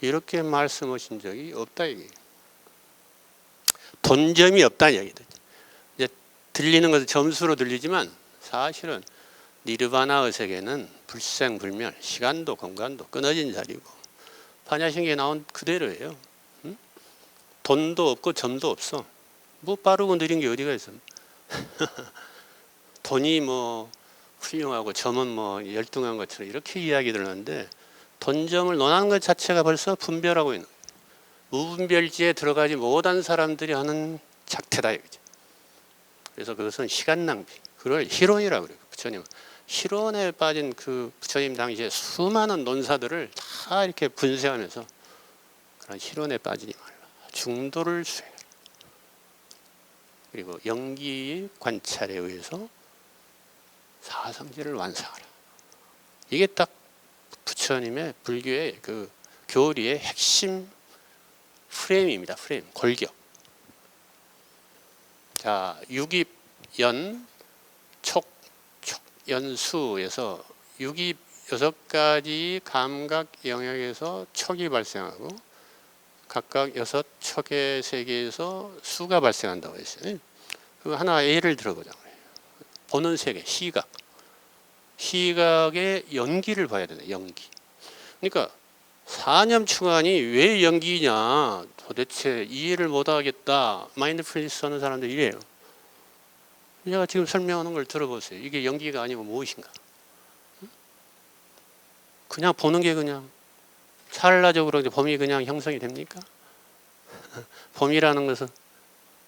S1: 이렇게 말씀하신 적이 없다 이게. 돈점이 없다는 얘기죠. 이제 들리는 것은 점수로 들리지만 사실은 니르바나의 세계는 불생불멸, 시간도 공간도 끊어진 자리고 반야신경에 나온 그대로예요. 응? 돈도 없고 점도 없어. 뭐 빠르고 느린 게 어디가 있어? 돈이 뭐 훌륭하고 점은 뭐 열등한 것처럼 이렇게 이야기들 하는데 돈점을 논하는 것 자체가 벌써 분별하고 있는 거예요. 무분별지에 들어가지 못한 사람들이 하는 작태다 이거죠. 그래서 그것은 시간 낭비. 그걸 희론이라고 그래요. 부처님은. 희론에 빠진 그 부처님 당시에 수많은 논사들을 다 이렇게 분쇄하면서 그런 희론에 빠지지 말라. 중도를 수행하라. 그리고 영기 관찰에 의해서 사상제를 완성하라. 이게 딱 부처님의 불교의 그 교리의 핵심 프레임입니다. 프레임, 골격. 자, 육입연, 촉, 연수에서 육입 6가지 감각 영역에서 촉이 발생하고 각각 6촉의 세계에서 수가 발생한다고 했어요. 그 하나 예를 들어보자. 보는 세계, 시각. 시각의 연기를 봐야 되네, 연기. 그러니까 사념추관이 왜 연기냐 도대체 이해를 못하겠다. 마인드풀니스 하는 사람들 이래요. 제가 지금 설명하는 걸 들어보세요. 이게 연기가 아니고 무엇인가? 그냥 보는 게 그냥 찰나적으로 범위 그냥 형성이 됩니까? 범위라는 것은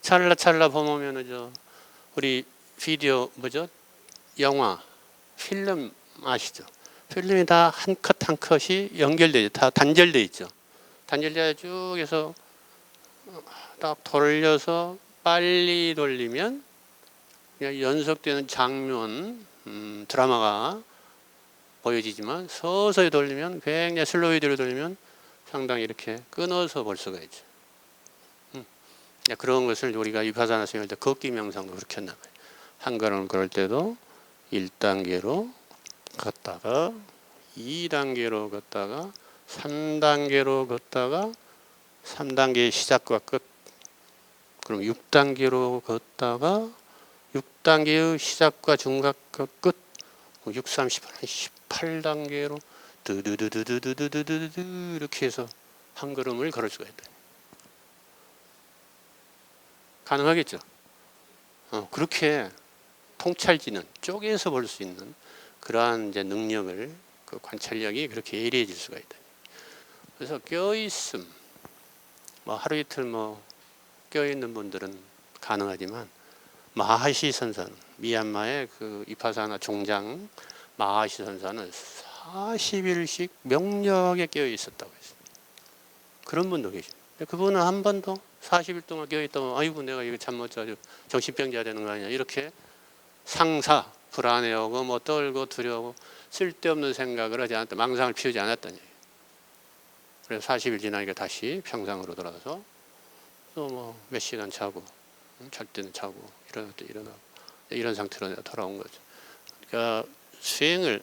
S1: 찰나 보면 저 우리 비디오 뭐죠? 영화, 필름 아시죠? 필름이 다 한 컷 한 컷이 연결되어 있죠. 다 단절되어 있죠. 단절되어 쭉 해서 딱 돌려서 빨리 돌리면 그냥 연속되는 장면, 드라마가 보여지지만 서서히 돌리면 굉장히 슬로이드로 돌리면 상당히 이렇게 끊어서 볼 수가 있죠. 그런 것을 우리가 위파사나 수행할 때 걷기 명상도 그렇게 한단 말이에요. 한 걸음 걸을 때도 1단계로 걷다가 2단계로 걷다가 3단계로 걷다가 3단계의 시작과 끝, 그럼 6단계로 걷다가 6단계의 시작과 중간과 끝, 6, 3, 18단계로 드드드드드드드드드 이렇게 해서 한 걸음을 걸을 수가 있다. 가능하겠죠? 그렇게 통찰지는 쪼개서 볼 수 있는 그러한 이제 능력을, 그 관찰력이 그렇게 예리해질 수가 있다. 그래서 껴있음, 뭐 하루 이틀 뭐 껴있는 분들은 가능하지만 마하시 선사는, 미얀마의 그 위파사나 종장 마하시 선사는 40일씩 명력에 껴 있었다고 했어요. 그런 분도 계십니다. 그분은 한 번도 40일 동안 껴 있다면 아이고 내가 이거 잠 못 자고 정신병자 되는 거 아니냐 이렇게 상사, 불안해하고 뭐 떨고 두려워하고 쓸데없는 생각을 하지 않았다. 망상을 피우지 않았다는 얘기예요. 그래서 40일 지나니까 다시 평상으로 돌아가서 또 뭐 몇 시간 자고 잘 때는 자고 일어날 때 일어나고 이런 상태로 돌아온 거죠. 그러니까 수행을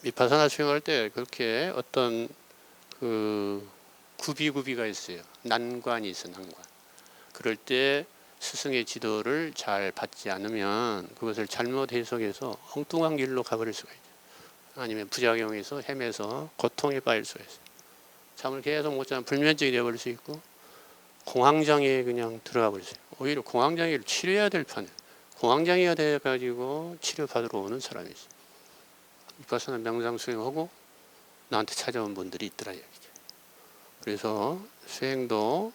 S1: 위파사나 수행할 때 그렇게 어떤 그 구비가 있어요. 난관이 있어, 난관. 그럴 때 스승의 지도를 잘 받지 않으면 그것을 잘못 해석해서 엉뚱한 길로 가버릴 수가 있죠. 아니면 부작용에서 헤매서 고통에 빠질 수가 있어요. 잠을 계속 못 자면 불면증이 되어버릴 수 있고 공황장애에 그냥 들어가 버릴 수 있어요. 오히려 공황장애를 치료해야 될 판에 공황장애가 돼가지고 치료받으러 오는 사람이 있어요. 위파사나 명상 수행하고 나한테 찾아온 분들이 있더라 얘기죠. 그래서 수행도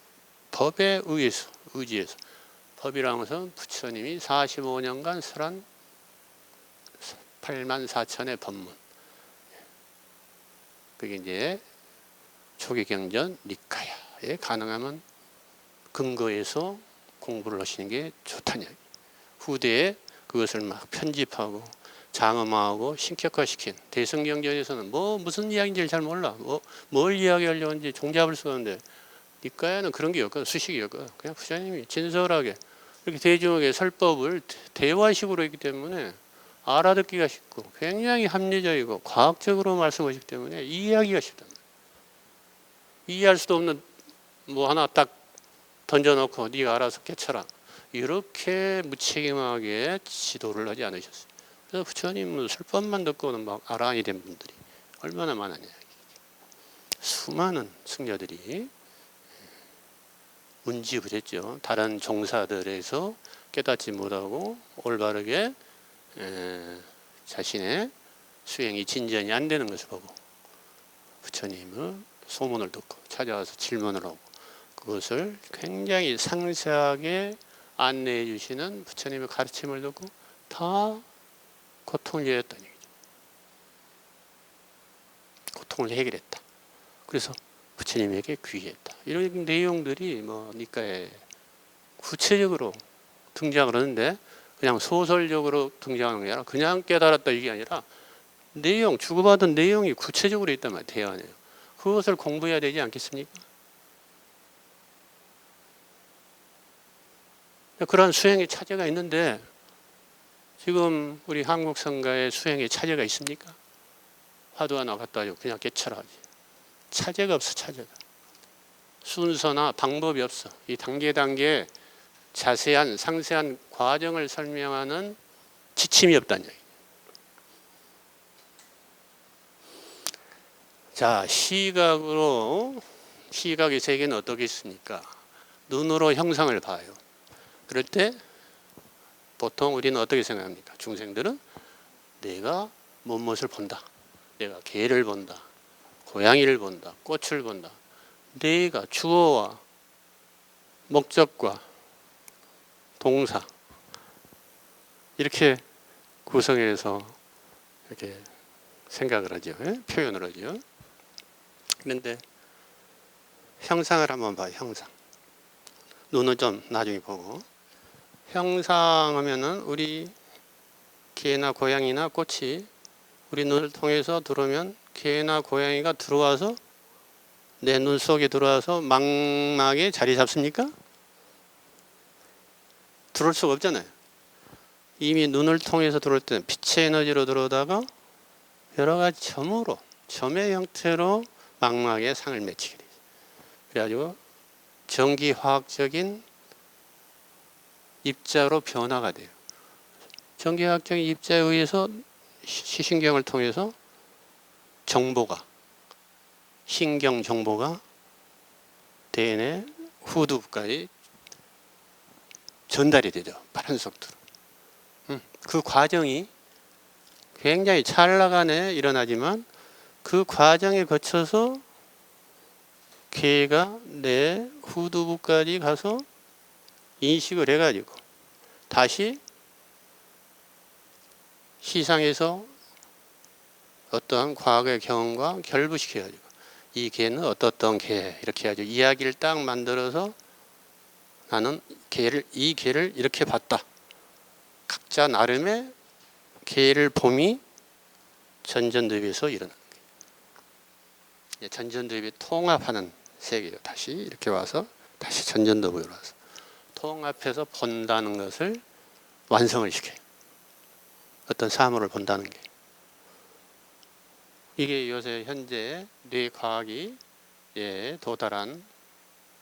S1: 법에 의지해서 법이라는 것은 부처님이 45년간 설한 8만 4천의 법문, 그게 이제 초기경전 니카야에 가능하면 근거해서 공부를 하시는 게 좋다는 얘기. 후대에 그것을 막 편집하고 장엄화하고 신격화시킨 대성경전에서는 뭐 무슨 이야기인지 잘 몰라. 뭘 이야기하려고 하는지 종잡을 수 없는데 니까야는 그런 게 없거든. 수식이 없거든. 그냥 부처님이 진솔하게 이렇게 대중에게 설법을 대화식으로 했기 때문에 알아듣기가 쉽고 굉장히 합리적이고 과학적으로 말씀하시기 때문에 이해하기가 쉽다. 이해할 수도 없는 뭐 하나 딱 던져놓고 네가 알아서 깨쳐라. 이렇게 무책임하게 지도를 하지 않으셨어요. 그래서 부처님은 설법만 듣고는 막 아라한이 된 분들이 얼마나 많았냐. 수많은 승려들이 문지부했죠. 다른 종사들에서 깨닫지 못하고 올바르게 자신의 수행이 진전이 안 되는 것을 보고 부처님은 소문을 듣고 찾아와서 질문을 하고 그것을 굉장히 상세하게 안내해 주시는 부처님의 가르침을 듣고 다 고통을 이해했다는 얘기죠. 고통을 해결했다. 그래서 부처님에게 귀의했다. 이런 내용들이 뭐 니까에 구체적으로 등장을 하는데 그냥 소설적으로 등장하는 게 아니라 그냥 깨달았다 이게 아니라 내용, 주고받은 내용이 구체적으로 있단 말이에요. 대안이에요. 그것을 공부해야 되지 않겠습니까? 그런 수행의 차제가 있는데 지금 우리 한국 성가의 수행의 차제가 있습니까? 화두 하나 갖다 줘. 그냥 깨쳐라 하지. 차제가 없어, 차제가. 순서나 방법이 없어. 이 단계 자세한 상세한 과정을 설명하는 지침이 없다는 얘기. 자, 시각의 세계는 어떻게 있습니까? 눈으로 형상을 봐요. 그럴 때 보통 우리는 어떻게 생각합니까? 중생들은 내가 무엇을 본다. 내가 개를 본다. 고양이를 본다. 꽃을 본다. 내가 주어와 목적과 동사 이렇게 구성해서 이렇게 생각을 하죠. 표현을 하죠. 그런데 형상을 한번 봐요. 형상. 눈은 좀 나중에 보고. 형상하면은 우리 개나 고양이나 꽃이 우리 눈을 통해서 들어오면 개나 고양이가 들어와서 내 눈 속에 들어와서 망막에 자리 잡습니까? 들어올 수가 없잖아요. 이미 눈을 통해서 들어올 때는 빛의 에너지로 들어오다가 여러 가지 점의 형태로 망막에 상을 맺히게 돼요. 그래가지고 전기화학적인 입자로 변화가 돼요. 전기화학적인 입자에 의해서 시신경을 통해서 정보가 신경 정보가 대뇌 후두까지 전달이 되죠. 빠른 속도로. 그 과정이 굉장히 찰나간에 일어나지만 그 과정에 거쳐서 개가 내 후두부까지 가서 인식을 해가지고 다시 시상에서 어떠한 과거의 경험과 결부시켜가지고 이 개는 어떤 개 이렇게 해가지고 이야기를 딱 만들어서 나는 이 개를 이렇게 봤다. 각자 나름의 개를 봄이 전전도입에서 일어나는 거예요. 전전도입이 통합하는 세계로 다시 이렇게 와서 다시 전전도입으로 와서 통합해서 본다는 것을 완성을 시켜요. 어떤 사물을 본다는 게. 이게 요새 현재 뇌과학이 도달한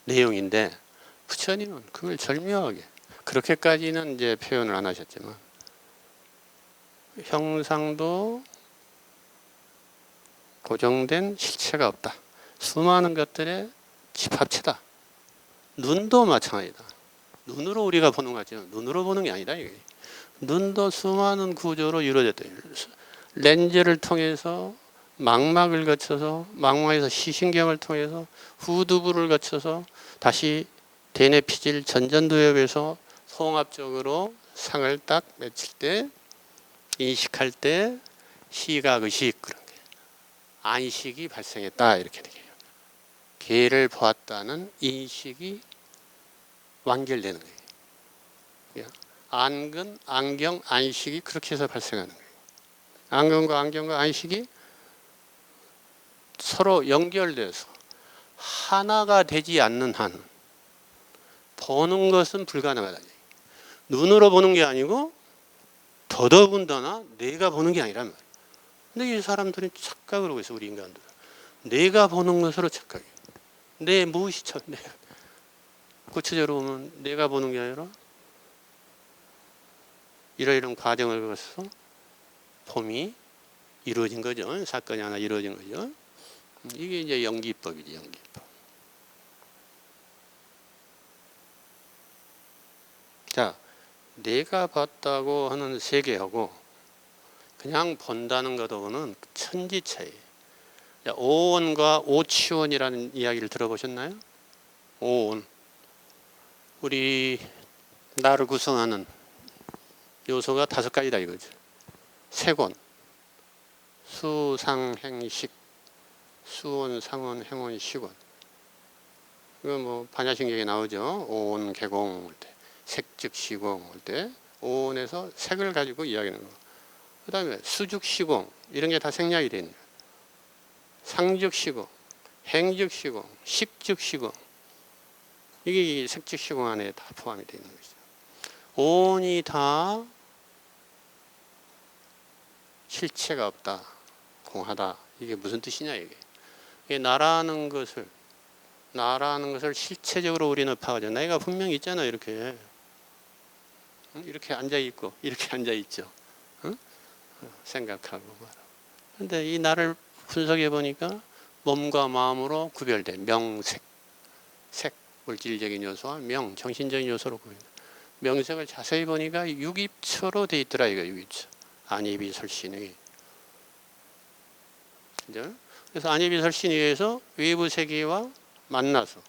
S1: 내용인데 부처님은 그걸 절묘하게 그렇게까지는 이제 표현을 안 하셨지만 형상도 고정된 실체가 없다. 수많은 것들의 집합체다. 눈도 마찬가지다. 눈으로 우리가 보는 것 같지만 눈으로 보는 게 아니다. 이게. 눈도 수많은 구조로 이루어졌다. 렌즈를 통해서 망막을 거쳐서 망막에서 시신경을 통해서 후두부를 거쳐서 다시 대뇌 피질 전전두엽에서 통합적으로 상을 딱 맺힐 때 인식할 때 시각의식 그런 게 안식이 발생했다 이렇게 되게요. 개를 보았다는 인식이 완결되는 거예요. 안근, 안경, 안식이 그렇게 해서 발생하는 거예요. 안경과 안경과 안식이 서로 연결돼서 하나가 되지 않는 한 보는 것은 불가능하다. 눈으로 보는 게 아니고 더더군다나 내가 보는 게 아니란 말이에요. 근데 이 사람들은 착각을 하고 있어. 우리 인간들은 내가 보는 것으로 착각해요. 내 무의식 내가 구체적으로 보면 내가 보는 게 아니라 이러이러한 과정을 거쳐서 폼이 이루어진 거죠. 사건이 하나 이루어진 거죠. 이게 이제 연기법이지, 연기법. 자, 내가 봤다고 하는 세계하고 그냥 본다는 것하고는 천지 차이. 오온과 오치온이라는 이야기를 들어보셨나요? 오온. 우리 나를 구성하는 요소가 5가지다 이거죠. 색온, 수상행식, 수온, 상온, 행온, 식온. 이거 뭐 반야신경에 나오죠. 오온, 개공 올 때, 색즉 시공 올 때 오온에서 색을 가지고 이야기하는 거. 그 다음에 수즉 시공 이런 게 다 생략이 되는 거예요. 상즉 시공, 행즉 시공, 식즉 시공. 이게 색즉 시공 안에 다 포함이 되어 있는 거죠. 오온이 다 실체가 없다, 공하다. 이게 무슨 뜻이냐 이게. 이게 나라는 것을 실체적으로 우리는 파악하죠. 나이가 분명히 있잖아. 이렇게 앉아 있고 이렇게 앉아 있죠. 응? 생각하고 말하고. 근데 이 나를 분석해 보니까 몸과 마음으로 구별된 명색, 색 물질적인 요소와 명 정신적인 요소로 구별돼. 명색을 자세히 보니까 육입처로 돼 있더라 이거. 육입처. 안입이 설신의. 그죠? 그래서 안입이 설신에 의해서 외부 세계와 만나서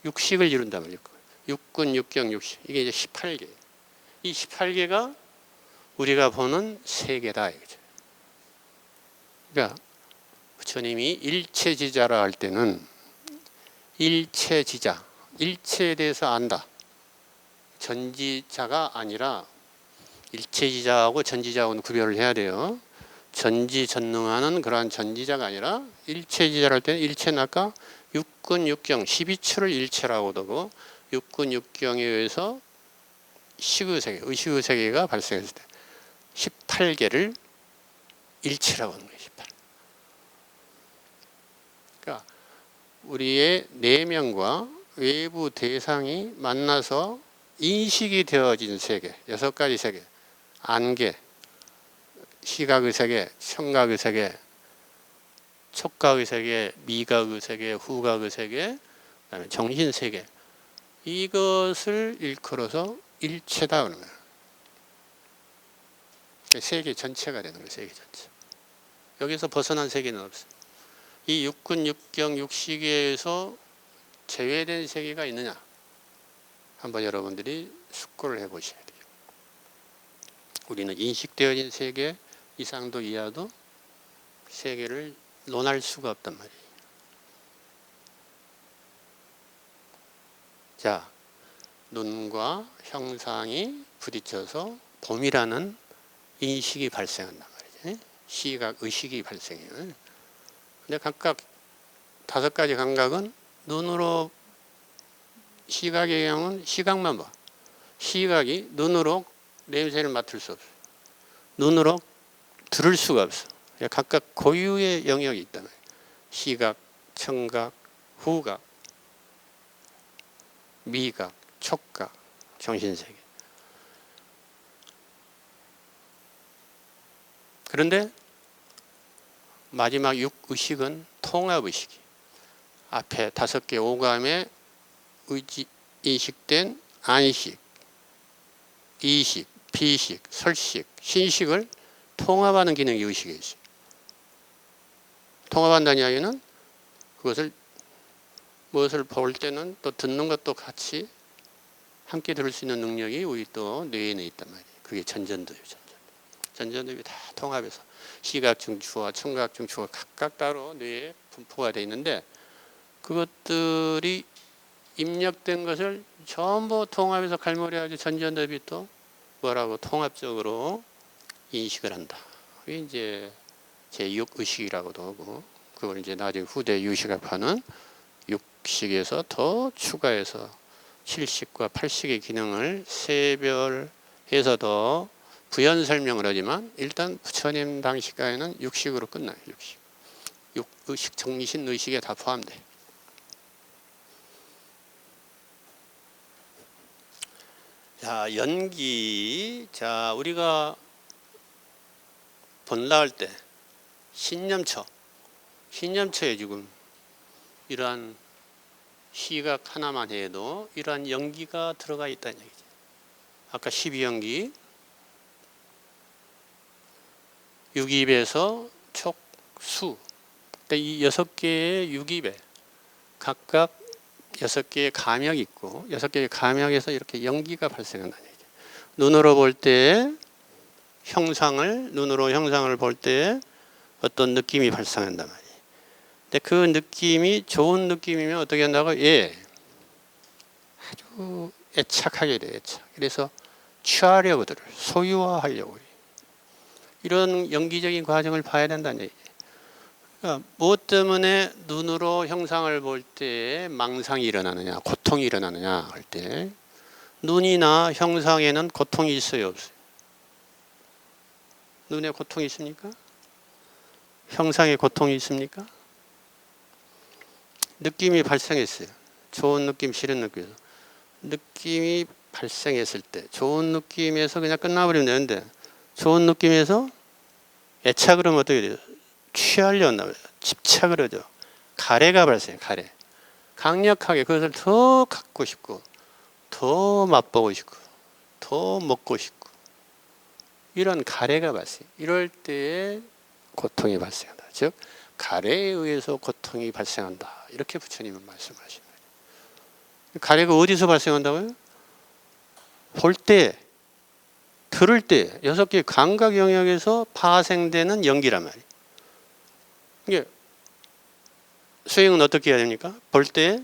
S1: 육식을 이룬단 말이에요. 육군, 육경, 육식. 이게 이제 18개. 이 18개가 우리가 보는 세계다 이거죠. 그러니까 부처님이 일체지자라 할 때는 일체지자, 일체에 대해서 안다. 전지자가 아니라 일체지자하고 전지자하고는 구별을 해야 돼요. 전지전능하는 그러한 전지자가 아니라 일체지자를 할 때는 일체는 아까 육군, 육경, 12추를 일체라고도 하고 육군, 육경에 의해서 식의세계, 의식의세계가 발생했을 때 18개를 일체라고 하는 거예요. 18. 그러니까 우리의 내면과 외부 대상이 만나서 인식이 되어진 세계, 6가지 세계, 안개, 시각의 세계, 청각의 세계, 촉각의 세계, 미각의 세계, 후각의 세계, 그다음에 정신 세계. 이것을 일컬어서 일체다 그러는 거예요. 세계 전체가 되는 거예요. 세계 전체. 여기서 벗어난 세계는 없어요. 이 육군, 육경, 육식에서 제외된 세계가 있느냐? 한번 여러분들이 숙고를 해보셔야 돼요. 우리는 인식되어진 세계 이상도 이하도 세계를 논할 수가 없단 말이에요. 자, 눈과 형상이 부딪혀서 봄이라는 인식이 발생한단 말이죠. 시각, 의식이 발생해요. 근데 각각 5가지 감각은 눈으로 시각의 경우는 시각만 봐. 시각이 눈으로 냄새를 맡을 수 없어. 눈으로 들을 수가 없어. 각각 고유의 영역이 있단 말이에요. 시각, 청각, 후각, 미각, 촉각, 정신세계. 그런데 마지막 육의식은 통합의식이. 앞에 5개 오감에 인식된 안식, 이식, 비식, 설식, 신식을 통합하는 기능이 의식에 있어요. 통합한다는 이야기는 그것을 무엇을 볼 때는 또 듣는 것도 같이 함께 들을 수 있는 능력이 우리 또 뇌에 있단 말이에요. 그게 전전도예요. 전전도가 다 통합해서 시각증추와 청각증추가 각각 따로 뇌에 분포가 되어 있는데 그것들이 입력된 것을 전부 통합해서 갈무리하고 전전도이 또 뭐라고 통합적으로 인식을 한다. 그게 이제 제6의식이라고도 하고 그걸 이제 나중에 후대 유식학파는 육식에서 더 추가해서 7식과 8식의 기능을 세별해서 더 부연 설명을 하지만 일단 부처님 당시까지는 6식으로 끝나요. 6식. 육의식, 정신, 의식에 다 포함돼. 자, 연기. 자, 우리가 본라할 때 신념처에 지금 이러한 시각 하나만 해도 이러한 연기가 들어가 있다는 얘기죠. 아까 12연기, 육입에서 촉수, 이 6개의 육입에 각각 6개의 감역이 있고 6개의 감역에서 이렇게 연기가 발생한다는 얘기죠. 눈으로 볼 때 눈으로 형상을 볼 때 어떤 느낌이 발생한단 말이에요. 근데 그 느낌이 좋은 느낌이면 어떻게 한다고? 예, 아주 애착하게 돼요. 애착. 그래서 취하려고 들어요. 소유화하려고 해요. 이런 연기적인 과정을 봐야 된다는 얘기예요. 그러니까 무엇 때문에 눈으로 형상을 볼 때 망상이 일어나느냐, 고통이 일어나느냐 할 때 눈이나 형상에는 고통이 있어요, 없어요? 눈에 고통이 있습니까? 형상에 고통이 있습니까? 느낌이 발생했어요. 좋은 느낌, 싫은 느낌. 느낌이 발생했을 때 좋은 느낌에서 그냥 끝나버리면 되는데 좋은 느낌에서 애착을 하면 어떻게 돼요? 취하려 한다고요. 집착을 하죠. 가래가 발생해요. 가래. 강력하게 그것을 더 갖고 싶고 더 맛보고 싶고 더 먹고 싶고 이런 가래가 발생해요. 이럴 때에 고통이 발생한다. 즉 가래에 의해서 고통이 발생한다. 이렇게 부처님은 말씀하시는 거예요. 가래가 어디서 발생한다고요? 볼 때, 들을 때 6개의 감각 영역에서 파생되는 연기란 말이에요. 이게 수행은 어떻게 해야 됩니까? 볼 때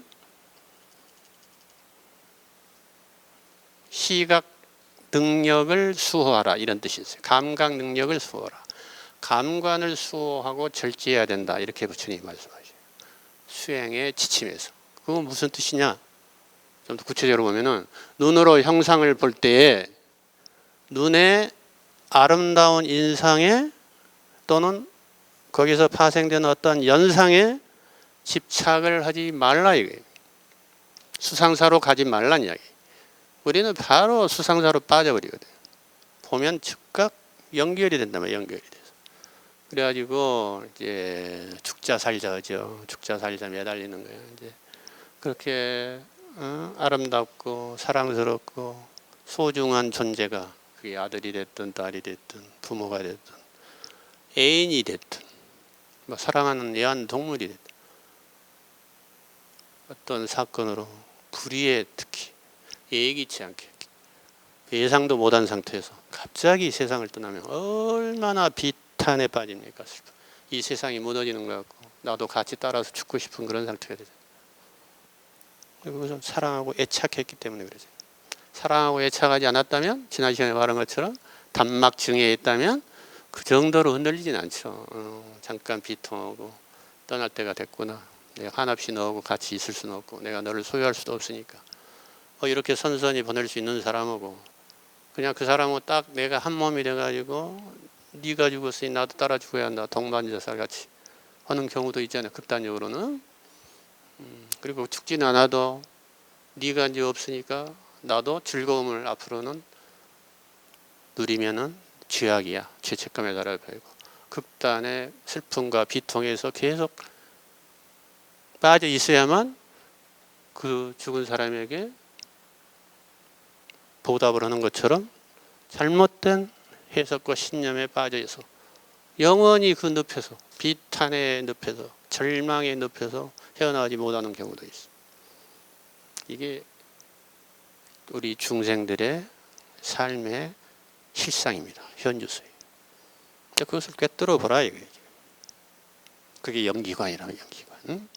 S1: 시각 능력을 수호하라 이런 뜻이 있어요. 감각 능력을 수호하라. 감관을 수호하고 절제해야 된다. 이렇게 부처님이 말씀하셔요. 수행의 지침에서. 그건 무슨 뜻이냐? 좀 더 구체적으로 보면은 눈으로 형상을 볼 때에 눈에 아름다운 인상에 또는 거기서 파생되는 어떤 연상에 집착을 하지 말라 이거예요. 수상사로 가지 말란 이야기. 우리는 바로 수상사로 빠져버리거든요. 보면 즉각 연결이 된단 말이에요. 연결이 돼서. 그래가지고 이제 죽자 살자죠. 죽자 살자 매달리는 거예요. 이제 그렇게 아름답고 사랑스럽고 소중한 존재가 그게 아들이 됐든 딸이 됐든 부모가 됐든 애인이 됐든 뭐 사랑하는 애완동물이 됐든 어떤 사건으로 불의에 특히 예기치 않게 예상도 못한 상태에서 갑자기 세상을 떠나면 얼마나 비탄에 빠집니까? 이 세상이 무너지는 것 같고 나도 같이 따라서 죽고 싶은 그런 상태가 되죠. 그것은 사랑하고 애착했기 때문에 그러죠. 사랑하고 애착하지 않았다면 지난 시간에 말한 것처럼 단막증에 있다면 그 정도로 흔들리진 않죠. 잠깐 비통하고 떠날 때가 됐구나. 내가 한없이 너하고 같이 있을 수는 없고 내가 너를 소유할 수도 없으니까 이렇게 선선히 보낼 수 있는 사람하고 그냥 그 사람하고 딱 내가 한 몸이 돼가지고 네가 죽었으니 나도 따라 죽어야 한다. 동반자살 같이 하는 경우도 있잖아요. 극단적으로는. 그리고 죽지는 않아도 네가 이제 없으니까 나도 즐거움을 앞으로는 누리면은 죄악이야. 죄책감에 달아버리고 극단의 슬픔과 비통에서 계속 빠져 있어야만 그 죽은 사람에게 보답을 하는 것처럼 잘못된 해석과 신념에 빠져 있어 영원히 그 늪에서 비탄의 늪에서 절망의 늪에서 헤어나오지 못하는 경우도 있어. 이게 우리 중생들의 삶의 실상입니다. 현주소예요. 그것을 꿰뚫어 보라 이거예요. 그게 연기관이라는 연기관. 응?